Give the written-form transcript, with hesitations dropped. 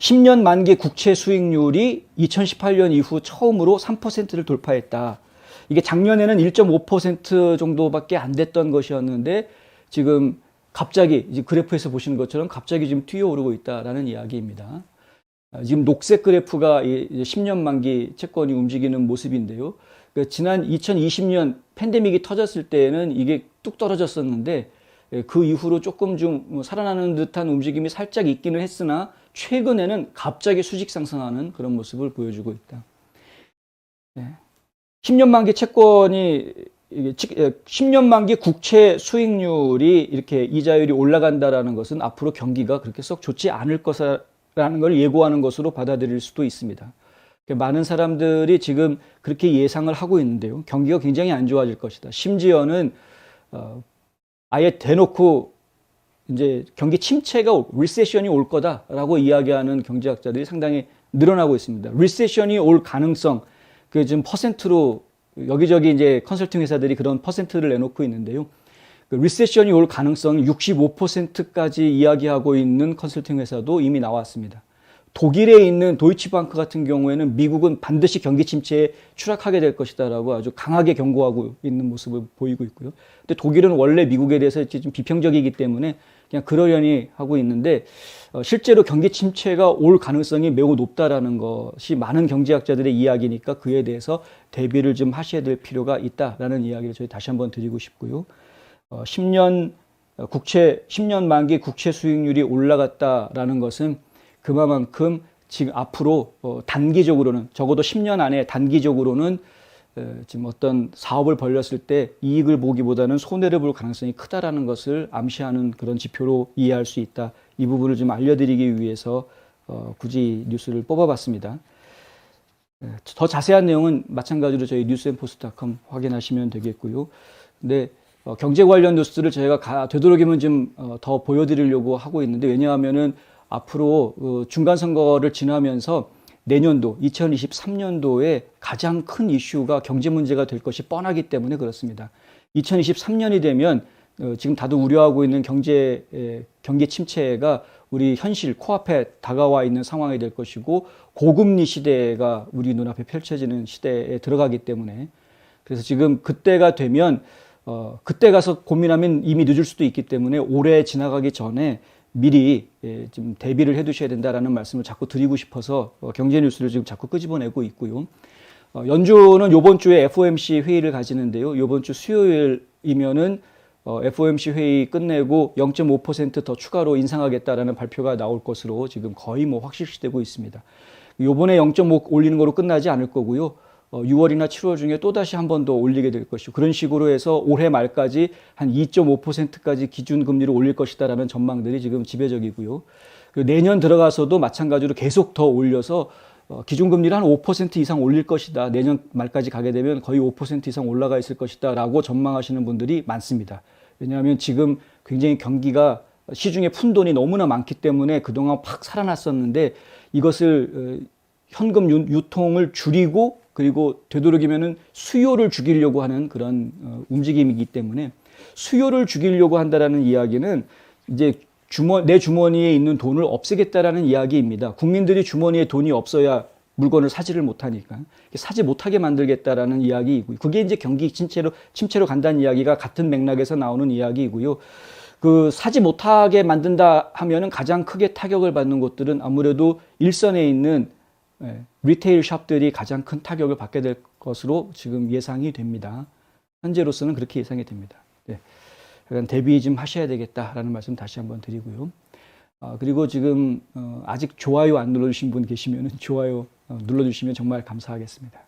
10년 만기 국채 수익률이 2018년 이후 처음으로 3%를 돌파했다. 이게 작년에는 1.5% 정도밖에 안 됐던 것이었는데 지금 갑자기 이제 그래프에서 보시는 것처럼 갑자기 지금 튀어오르고 있다라는 이야기입니다. 지금 녹색 그래프가 10년 만기 채권이 움직이는 모습인데요. 지난 2020년 팬데믹이 터졌을 때에는 이게 뚝 떨어졌었는데 그 이후로 조금 좀 살아나는 듯한 움직임이 살짝 있기는 했으나 최근에는 갑자기 수직 상승하는 그런 모습을 보여주고 있다. 10년 만기 채권이 10년 만기 국채 수익률이 이렇게 이자율이 올라간다라는 것은 앞으로 경기가 그렇게 썩 좋지 않을 것이라는 걸 예고하는 것으로 받아들일 수도 있습니다. 많은 사람들이 지금 그렇게 예상을 하고 있는데요. 경기가 굉장히 안 좋아질 것이다. 심지어는 아예 대놓고 이제 경기 침체가 리세션이 올 거다라고 이야기하는 경제학자들이 상당히 늘어나고 있습니다. 리세션이 올 가능성, 그 지금 퍼센트로 여기저기 이제 컨설팅 회사들이 그런 퍼센트를 내놓고 있는데요. 그 리세션이 올 가능성 65%까지 이야기하고 있는 컨설팅 회사도 이미 나왔습니다. 독일에 있는 도이치방크 같은 경우에는 미국은 반드시 경기 침체에 추락하게 될 것이다라고 아주 강하게 경고하고 있는 모습을 보이고 있고요. 근데 독일은 원래 미국에 대해서 좀 비평적이기 때문에 그냥 그러려니 하고 있는데 실제로 경기 침체가 올 가능성이 매우 높다라는 것이 많은 경제학자들의 이야기니까 그에 대해서 대비를 좀 하셔야 될 필요가 있다라는 이야기를 저희 다시 한번 드리고 싶고요. 10년 만기 국채 수익률이 올라갔다라는 것은 그만큼 지금 앞으로 단기적으로는 적어도 10년 안에 단기적으로는 지금 어떤 사업을 벌렸을 때 이익을 보기보다는 손해를 볼 가능성이 크다라는 것을 암시하는 그런 지표로 이해할 수 있다. 이 부분을 좀 알려드리기 위해서 굳이 뉴스를 뽑아봤습니다. 더 자세한 내용은 마찬가지로 저희 뉴스앤포스트.com 확인하시면 되겠고요. 근데 경제 관련 뉴스를 저희가 되도록이면 좀 더 보여드리려고 하고 있는데 왜냐하면은 앞으로 중간 선거를 지나면서 내년도 2023년도에 가장 큰 이슈가 경제 문제가 될 것이 뻔하기 때문에 그렇습니다. 2023년이 되면 지금 다들 우려하고 있는 경기 침체가 우리 현실 코앞에 다가와 있는 상황이 될 것이고 고금리 시대가 우리 눈앞에 펼쳐지는 시대에 들어가기 때문에 그래서 지금 그때가 되면 그때 가서 고민하면 이미 늦을 수도 있기 때문에 올해 지나가기 전에 미리 좀 대비를 해 두셔야 된다라는 말씀을 자꾸 드리고 싶어서 경제 뉴스를 지금 자꾸 끄집어내고 있고요. 연준은 이번 주에 FOMC 회의를 가지는데요. 이번 주 수요일이면은 FOMC 회의 끝내고 0.5% 더 추가로 인상하겠다라는 발표가 나올 것으로 지금 거의 확실시되고 있습니다. 이번에 0.5 올리는 거로 끝나지 않을 거고요. 6월이나 7월 중에 또다시 한 번 더 올리게 될 것이고 그런 식으로 해서 올해 말까지 한 2.5%까지 기준금리를 올릴 것이다라는 전망들이 지금 지배적이고요. 내년 들어가서도 마찬가지로 계속 더 올려서 기준금리를 한 5% 이상 올릴 것이다. 내년 말까지 가게 되면 거의 5% 이상 올라가 있을 것이다 라고 전망하시는 분들이 많습니다. 왜냐하면 지금 굉장히 경기가 시중에 푼돈이 너무나 많기 때문에 그동안 팍 살아났었는데 이것을 현금 유통을 줄이고 그리고 되도록이면은 수요를 죽이려고 하는 그런 움직임이기 때문에 수요를 죽이려고 한다라는 이야기는 이제 내 주머니에 있는 돈을 없애겠다라는 이야기입니다. 국민들이 주머니에 돈이 없어야 물건을 사지를 못하니까 사지 못하게 만들겠다라는 이야기이고요. 그게 이제 경기 침체로 간다는 이야기가 같은 맥락에서 나오는 이야기이고요. 그 사지 못하게 만든다 하면은 가장 크게 타격을 받는 곳들은 아무래도 일선에 있는 리테일 샵들이 가장 큰 타격을 받게 될 것으로 지금 예상이 됩니다. 현재로서는 그렇게 예상이 됩니다. 약간 대비 좀 하셔야 되겠다라는 말씀 다시 한번 드리고요. 그리고 지금 아직 좋아요 안 눌러주신 분 계시면 좋아요 눌러주시면 정말 감사하겠습니다.